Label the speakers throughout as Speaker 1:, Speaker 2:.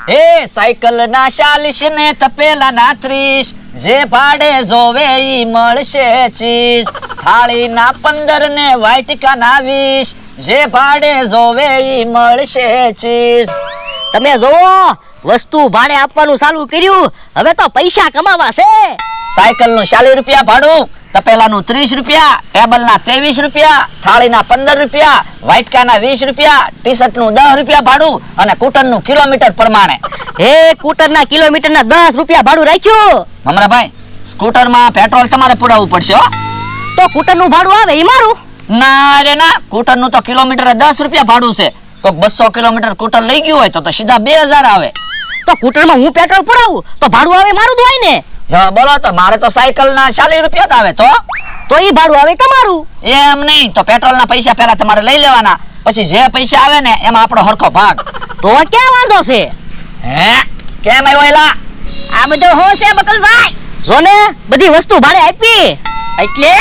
Speaker 1: એ cycle ના 40 ને તપેલા ના 30, જે ભાડે જોવે ઈ મળશે ચીજ. થાળી ના 15 ને વાટકા ના 20, જે ભાડે જોવે ઈ મળશે ચીજ.
Speaker 2: તમે જોવો વસ્તુ ભાડે આપવાનું ચાલુ કર્યું, હવે તો પૈસા કમાવા છે.
Speaker 1: સાયકલ નું 40 રૂપિયા ભાડું, તપેલા નું 30 રૂપિયા, ટેબલ ના 23 રૂપિયા, થાળી ના 15 રૂપિયા, વાટકા ના 20 રૂપિયા, ટી શર્ટ નું 10 રૂપિયા ભાડું અને કૂટર નું કિલોમીટર પ્રમાણે.
Speaker 2: હે કૂટર ના કિલોમીટર ના 10 રૂપિયા ભાડું રાખ્યું.
Speaker 1: મમરાભાઈ, સ્કૂટર માં પેટ્રોલ તમારે પુરાવવું પડશે હો.
Speaker 2: તો કૂટર નું ભાડું આવે ઈ મારું?
Speaker 1: ના રે ના, કૂટર નું તો કિલોમીટર 10 રૂપિયા ભાડું છે. કોક 200 કિલોમીટર કૂટર લઈ ગયું હોય તો સીધા 2000 આવે.
Speaker 2: તો કૂટર માં હું પેટ્રોલ પુરાવું તો ભાડું આવે મારું જ હોય ને?
Speaker 1: હા બોલો, તો મારે તો સાયકલ ના 40 રૂપિયા જ આવે. તો
Speaker 2: ઈ ભાડું આવે તમારું?
Speaker 1: એમ નહીં, તો પેટ્રોલ ના પૈસા પહેલા તમારે લઈ લેવાના, પછી જે પૈસા આવે ને એમાં આપણો હરખો ભાગ.
Speaker 2: તો ક્યાં વાંધો છે?
Speaker 1: હે કેમ આવ્યો એલા?
Speaker 2: આ બધું હું છે બકલભાઈ? જો ને બધી વસ્તુ ભાડે આપી. એટલે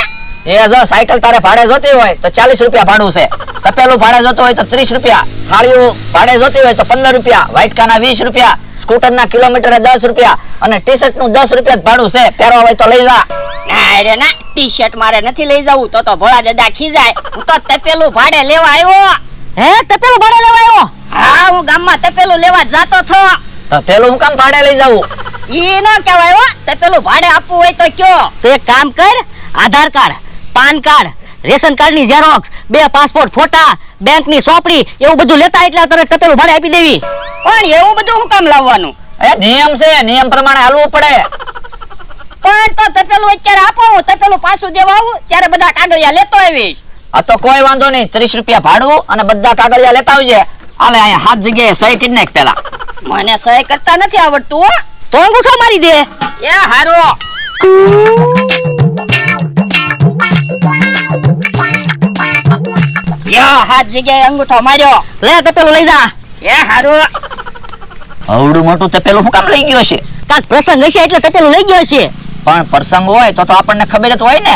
Speaker 1: એ જો સાયકલ તારે ભાડે જોતી હોય તો 40 રૂપિયા ભાડું છે, તપેલું ભાડે જોતું હોય તો 30 રૂપિયા, થાળીઓ ભાડે જોતી હોય તો 15 રૂપિયા, વાટકા ના 20 રૂપિયા, સ્કૂટર ના કિલોમીટર 10 રૂપિયા અને ટી શર્ટ નું 10 રૂપિયા ભાડું છે. પહેરવા હોય તો લઈ જા.
Speaker 2: ના રે ના, ટી શર્ટ મારે નથી લઈ જવું, તો ભોળા દાદા ખીજાય. હું તો તપેલું ભાડે લેવા આવ્યો. હે તપેલું ભાડે લેવા આવ્યો? હા, હું ગામમાં તપેલું લેવા જાતો છો.
Speaker 1: તપેલું હું કામ ભાડે લઈ જાવું?
Speaker 2: ઈ નો કહેવાય હો, તપેલું ભાડે આપવું હોય તો કયો. તો એક કામ કર, Aadhaar card, PAN card, ration card ની ઝેરોક્સ, 2 પાસપોર્ટ ફોટા, બેંક ની સોપડી, એવું બધું લેતા એટલે તને તપેલું ભાડે આપી દેવી. પણ એવું બધું હું કામ લાવવાનું?
Speaker 1: એ નિયમ છે, નિયમ પ્રમાણે હાલવું પડે.
Speaker 2: પણ તો તપેલું અત્યારે આપો, તપેલું પાછું દેવા આવું ત્યારે બધા કાગળિયા લેતો આવીશ.
Speaker 1: આ તો કોઈ વાંધો નહીં, 30 રૂપિયા ભાડું અને બધા કાગળિયા લેતા આવજે. આલે અહીંયા હાથ જગ્યાએ સહી કરી નાખ પેલા.
Speaker 2: મને સહી કરતા નથી આવડતું હો. તો અંગૂઠો મારી દે. એ હારો. યો હાથ જગ્યાએ અંગૂઠો માર્યો. લે તપેલું લઈ જા. એ હારો.
Speaker 1: આવડું મોટું તપેલું હું કામ લઈ ગયો છે?
Speaker 2: કાક પ્રસંગ હશે એટલે તપેલું લઈ ગયો છે.
Speaker 1: પણ પ્રસંગ હોય તો આપણને ખબર જ હોય ને.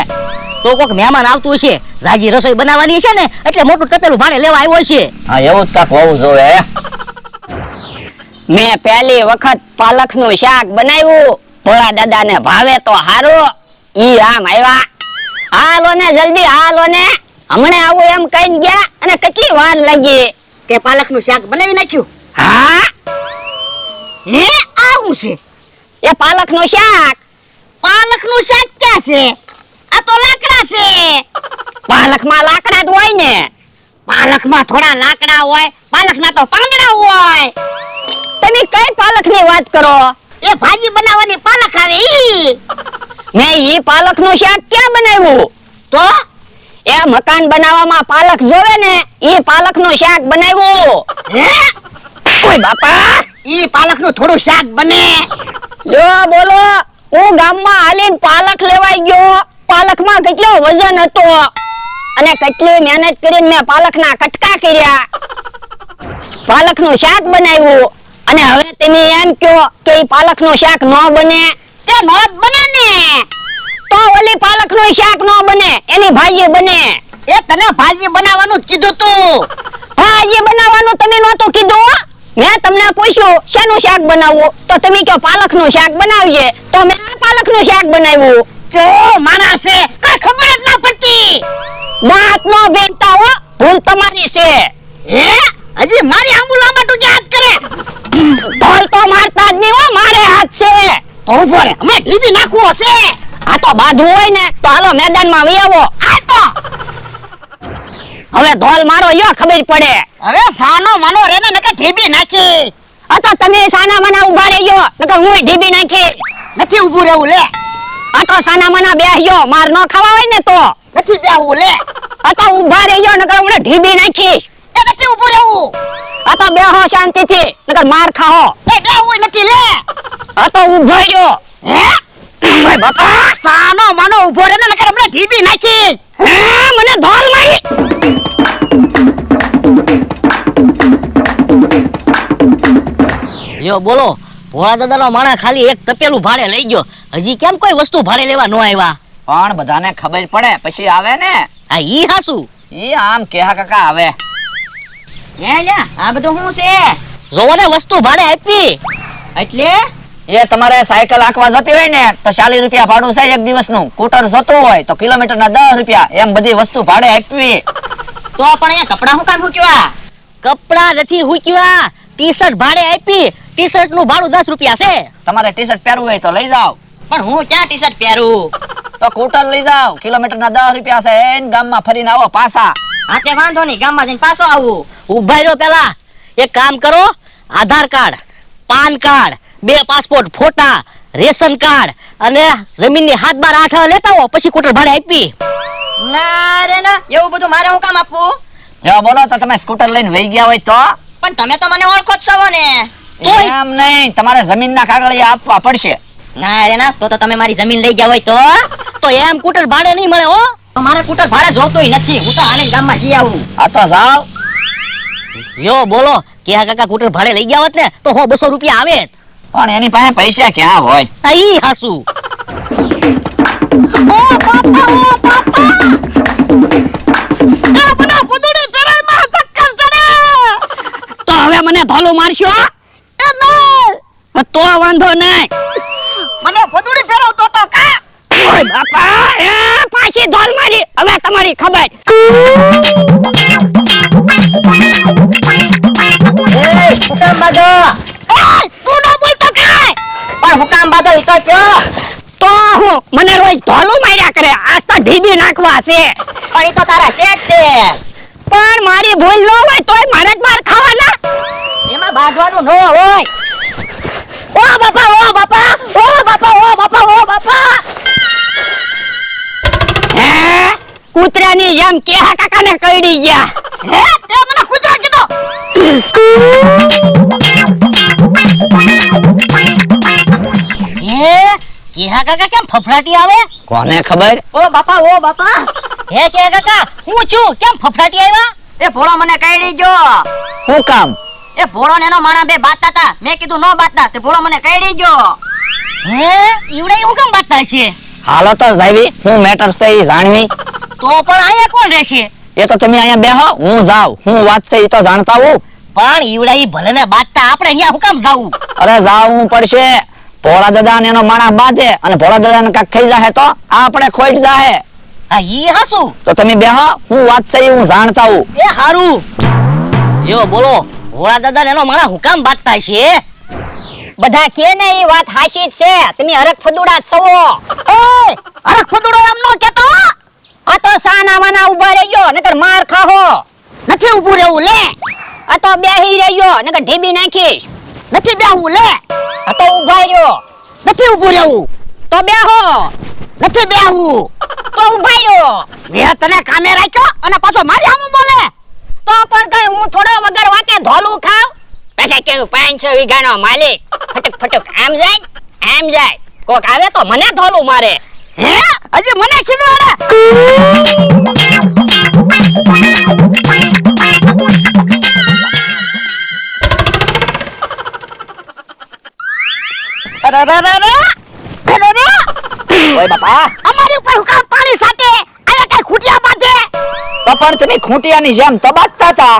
Speaker 2: તો કોક મહેમાન આવતું હશે, જાજી રસોઈ બનાવવાની છે ને એટલે મોટું તપેલું ભાડે લેવા આવ્યો છે.
Speaker 1: હા એવું જ કાક હોવું જોવે.
Speaker 2: મેં પહેલી વખત પાલક નું શાક બનાવ્યું, ભોળા દાદા ને ભાવે તો હારું. ઈ આમ આવ્યા. હાલો ને જલ્દી હાલો ને, હમણે આવું એમ કઈ ગયા અને કેટલી વાર લાગી.
Speaker 3: તે પાલક નું શાક બનાવી નાખ્યું?
Speaker 2: હા.
Speaker 3: હે આવું છે?
Speaker 2: એ પાલક નું શાક.
Speaker 3: પાલક નું શાક ક્યાં છે? આ તો લાકડા છે.
Speaker 2: પાલક માં લાકડા જ હોય ને.
Speaker 3: પાલક માં થોડા લાકડા હોય, પાલક ના તો પાંદડા હોય.
Speaker 2: તમે કઈ પાલક ની વાત કરો?
Speaker 3: એ ભાજી બનાવવાની પાલક આવે ઈ.
Speaker 2: મેં ઈ પાલક નું શાક ક્યાં બનાવ્યું?
Speaker 3: તો
Speaker 2: એ મકાન બનાવવામાં પાલક જોવે ને, ઈ પાલક નું શાક બનાવ્યું.
Speaker 3: હે
Speaker 2: ઓય બાપા,
Speaker 3: ઈ પાલક નું થોડું શાક બને.
Speaker 2: લ્યો બોલો, હું ગામમાં હાલીને પાલક લેવાઈ ગયો. પાલક માં કેટલો વજન હતો અને કેટલી મહેનત કરીને મેં પાલક ના કટકા કર્યા, પાલક નું શાક બનાવ્યું. અને હવે તમે એમ કહો કે ઈ પાલક નું શાક ન બને?
Speaker 3: તે નો જ બને ને.
Speaker 2: તો ઓલી પાલક નું શાક ન બને, એની ભાજી બને.
Speaker 3: એ તને ભાજી બનાવવાનું જ કીધું તું.
Speaker 2: ભાજી બનાવવાનું તમે નહોતું કીધું. મેં તમને પૂછ્યું શેનું શાક બનાવવું, તો તમે કહો પાલક નું શાક બનાવજે, તો મેં આ પાલક નું શાક બનાવ્યું.
Speaker 3: જો માણસ છે, કઈ ખબર જ ના પડતી.
Speaker 2: દાંત નો ભેગતા હો, ભૂલ તમારી છે.
Speaker 3: હે હજી મારી આંબુ લાંબા તું યાદ કરે.
Speaker 2: ધોલ તો મારતા જ નહીં હો, મારે હાથ છે.
Speaker 3: તો ઉભો રે, અમે ટીવી નાખવો છે.
Speaker 2: આ તો બાંધવું હોય ને તો હાલો મેદાનમાં વહી આવો.
Speaker 3: આ તો
Speaker 2: હવે ધોલ મારો યો ખબર પડે.
Speaker 3: હવે સાનો માનો રે ને નકે ટીવી નાખી.
Speaker 2: આ તો તમે સાના મના ઉભા રહેજો, નકર હું ઢીબી નાખી.
Speaker 3: નથી ઊભું રહેવું લે.
Speaker 2: આ તો સાના મના બેહ્યો, માર ન ખાવા હોય ને તો.
Speaker 3: નથી બેહવું લે.
Speaker 2: આ તો ઉભા રહેજો, નકર હું ઢીબી નાખીશ.
Speaker 3: એ નથી ઊભું રહેવું.
Speaker 2: આ તો બેહો શાંતિથી, નકર માર ખાઓ.
Speaker 3: એ બેહવું નથી લે.
Speaker 2: આ તો ઉભા રહ્યો.
Speaker 3: હે ઓય બાપા, સાનો માનો ઊભો રે ને નકર આપણે ટીવી નાખી.
Speaker 2: હે મને ધોલ મારી. લ્યો બોલો, ભોળા દાદાનો માણા ખાલી એક તપેલું ભાડે લઈ ગયો, હજી કેમ કોઈ વસ્તુ ભાડે લેવા ન આવ્યા?
Speaker 1: પણ બધાને ખબર પડે પછી આવે ને.
Speaker 2: આ ઈ હાસુ?
Speaker 1: ઈ આમ કેહા કાકા આવે.
Speaker 2: હે લ્યા, આ બધું શું છે?
Speaker 3: જોવો ને વસ્તુ ભાડે આપવી એટલે
Speaker 1: એ તમારે સાયકલ આંકવા જતી હોય ને તો 40 રૂપિયા ભાડું છે એક દિવસનું. સ્કૂટર જતું હોય તો કિલોમીટરના 10 રૂપિયા. એમ બધી વસ્તુ ભાડે આપવી.
Speaker 3: તો પણ અહીંયા કપડા હું કામ હુક્યા? કપડા નથી હુક્યા, ટી-શર્ટ ભાડે આપી. ટી-શર્ટ નું ભાડું 10 રૂપિયા છે.
Speaker 1: તમારે ટી-શર્ટ પહેરવું હોય તો લઈ જાઓ.
Speaker 3: પણ હું ક્યાં ટી-શર્ટ પહેરું?
Speaker 1: તો સ્કૂટર લઈ જાઓ. કિલોમીટરના 10 રૂપિયા છે. એન ગામમાં ફરીને આવો પાછા.
Speaker 3: હા તે વાંધો નહીં, ગામમાં જઈને પાછો આવું. ઉભા રહ્યો પેલા. એક કામ કરો, આધાર કાર્ડ, પાન કાર્ડ, 2 પાસપોર્ટ ફોટા, રેશન કાર્ડ અને જમીનની 7/8 લેતા હો, પછી સ્કૂટર ભાડે આપી. ના રે ના, એવું બધું મારે હું કામ આપવું?
Speaker 1: જો બોલો તો તમે સ્કૂટર લઈને વહી ગયા હોય તો?
Speaker 3: પણ તમે તો મને ઓળખો જ છો ને.
Speaker 1: એમ નહીં, તમારે જમીનના કાગળિયા આપવા પડશે.
Speaker 3: ના રે ના, તો તમે મારી જમીન લઈ ગયા હોય તો એમ સ્કૂટર ભાડે નહીં મળે હો. તો મારે સ્કૂટર ભાડે જોતોય નથી. હું તો આને ગામમાં જઈ આવું.
Speaker 1: હા તો જાઓ.
Speaker 3: યો બોલો, કે આ કાકા સ્કૂટર ભાડે લઈ ગયા હોત ને તો 100-200 રૂપિયા આવે.
Speaker 1: પણ એની પાસે પૈસા ક્યાં હોય?
Speaker 3: આ ઈ હાસુ. ઓ બાપા, ઓ બાપા, ગામના પુદુડી પેરામાં ચક્કર ચડે.
Speaker 2: તો હવે મને ધોલું મારશો?
Speaker 3: એ નહીં,
Speaker 2: તો વાંધો નહીં.
Speaker 3: મને પુદુડી ફેરવતો તો કા.
Speaker 2: ઓય બાપા, એ પાછી ધોલ મારી. હવે તમારી ખબર.
Speaker 3: એ હુકામ બાદો. એ તું ન બોલતો કાય. પણ હુકામ બાદો ઈ તો કયો.
Speaker 2: તો હું મને રોજ ધોલું માર્યા કરે. આજ તો ઢીબી નાખવા છે.
Speaker 3: પણ ઈ તો તારા શેઠ છે.
Speaker 2: પણ મારી ભૂલ ન હોય તોય મારે જ માર ખાવાના.
Speaker 3: એમાં બાંધવાનું ન હોય. ઓ બાપા, ઓ બાપા, ઓ બાપા, ઓ બાપા, ઓ બાપા.
Speaker 2: હે કૂતરાની જેમ કેહા કાકાને કરડી ગયા.
Speaker 3: હે તે મને કૂતરો કીધો. હે કેહા કાકા કેમ ફફડાટી આવે?
Speaker 1: કોને ખબર?
Speaker 3: ઓ બાપા, ઓ બાપા. હે કેહા કાકા, હું છું કેમ ફફડાટી આવ્યા? એ ભોળો મને કઈડી ગયો.
Speaker 1: શું કામ?
Speaker 3: એ ભોળો ને એનો માણા બે બાતતા હતા. મેં કીધું નો બાતતા, તે ભોળો મને કઈડી ગયો. હે ઈવડે હું કેમ બાતતા છે?
Speaker 1: હાલો તો જાવી. હું મેટર છે ઈ જાણવી.
Speaker 3: તો પણ અહીંયા કોણ રહેશે?
Speaker 1: એ તો તમે અહીંયા બેહો, હું જાઉં. હું વાત છે ઈ તો જાણતા હું.
Speaker 3: પણ ઈવડા ઈ ભલે ને બાતતા, આપણે અહીંયા હું કામ જાવું?
Speaker 1: અરે જાવું પડશે. ભોળા દાદા ને એનો માણસ બાંધે અને ભોળા દાદા ને કાક થઈ જાહે તો આપણે ખોટ જાહે.
Speaker 3: આ ઈ હાસુ.
Speaker 1: તો તમે બેહો, હું વાત છે ઈ હું જાણતા હું.
Speaker 3: એ હારું. યો બોલો, ભોળા દાદા ને એનો માણા હું કામ બાતતા છે?
Speaker 2: બધા કે ને એ વાત હાચી જ છે. તમે હરખ ફદુડા છો.
Speaker 3: એ અરે ખુદડો એમ નો કેતો.
Speaker 2: આ તો સાના માના ઉભા રહેજો નકર માર ખાહો.
Speaker 3: નથી ઊભું રહેવું લે.
Speaker 2: આ તો બેહી રહેજો નકર ઢીબી નાખીશ.
Speaker 3: નથી બેહવું લે.
Speaker 2: આ તો ઉભા રહ્યો.
Speaker 3: નથી ઊભું રહેવું.
Speaker 2: તો બેહો.
Speaker 3: નથી બેહવું.
Speaker 2: તો ઉભા રહ્યો.
Speaker 3: મેં તને કામે રાખ્યો અને પાછો મારી સામે બોલે.
Speaker 2: તો પણ કઈ હું થોડો વગર વાકે ધોલું ખાવ? પછી કેવું 500 વીઘાનો માલિક ફટક ફટક આમ જાય આમ જાય. કોક આવે તો મને ધોલું મારે.
Speaker 3: હે હજી મને ખીજવાડે.
Speaker 1: ઓય બાપા,
Speaker 3: અમારી ઉપર હુકામ પાણી સાથે આયા કઈ ખૂટિયા બાંધે.
Speaker 1: તો પણ તમે ખૂંટિયાની જેમ તબાકતા હતા.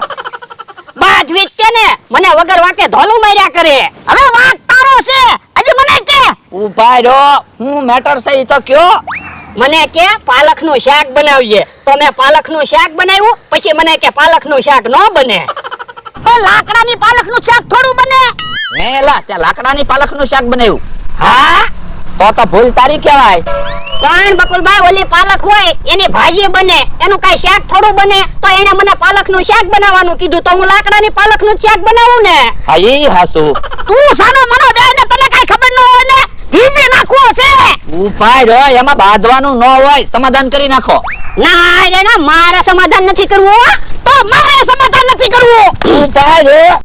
Speaker 2: બાદ વીતે ને મને વગર વાકે ધોલું માર્યા કરે.
Speaker 3: હવે વાત તારો છે, હજી મને કે.
Speaker 1: ઉભા રહ્યો, હું મેટર છે ઈ તો કયો.
Speaker 2: મને કે પાલકનું શાક બનાવજે. તો મેં પાલકનું શાક બનાવ્યું. પછી મને કે પાલકનું શાક ન બને.
Speaker 3: પણ લાકડાની પાલકનું શાક થોડું બને.
Speaker 1: મેલા ત્યાં લાકડાની પાલકનું શાક બનાવ્યું. હા તો ભૂલ તારી કહેવાય.
Speaker 2: પણ બકુલભાઈ ઓલી પાલક હોય એની ભાજી બને, એનું કઈ શાક થોડું બને. તો એને મને પાલકનું શાક બનાવવાનું કીધું તો હું લાકડાની પાલકનું શાક બનાવું ને.
Speaker 1: હા ઈ હાસુ.
Speaker 3: તું સાનો મનો દે ને તને કઈ ખબર ન હોય ને. ધીમે નાખવો છે.
Speaker 1: ઉભા રહ્યો, એમાં બાંધવાનું ન હોય. સમાધાન કરી નાખો.
Speaker 2: ના રે ના, મારે સમાધાન નથી કરવું હો.
Speaker 3: તો મારે સમાધાન નથી કરવું.
Speaker 1: ઉભા રહ્યો.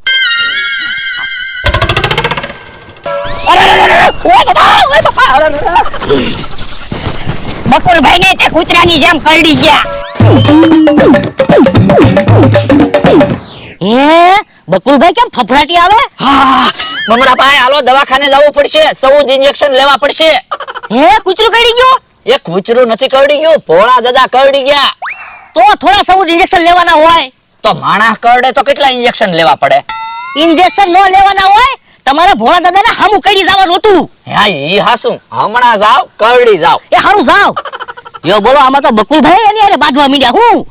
Speaker 2: બકુલભાઈ ને તે કૂતરાની જેમ કરડી ગયા.
Speaker 3: હે બકુલભાઈ કેમ ફફડાટી આવે?
Speaker 1: હા મમરા ભાઈ, હાલો દવાખાને જવું પડશે. 14 ઇન્જેક્શન લેવા પડશે.
Speaker 3: હે કૂતરું કરડી ગયો?
Speaker 1: એ કૂતરું નથી કરડી ગયું, ભોળા દાદા કરડી ગયા.
Speaker 3: તો થોડા 14 ઇન્જેક્શન લેવાના હોય.
Speaker 1: તો માણસ કરડે તો કેટલા ઇન્જેક્શન લેવા પડે?
Speaker 3: ઇન્જેક્શન ન લેવાના હોય તમારે ભોળા દાદાને હામું કડી જવાનું હતું.
Speaker 1: હા ઈ હાસું હમણાં જાવ કરડી જાવ.
Speaker 3: એ હારું જાવ. યો બોલો આમાં તો બકુલભાઈ એની હારે બાંધવા મીડ્યા હું.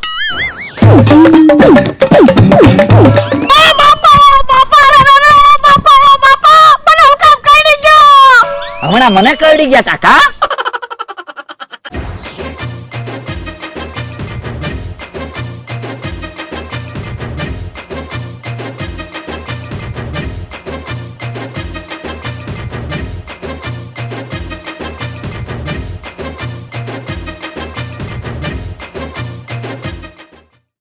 Speaker 1: હમણાં મને કરડી ગયા કાકા.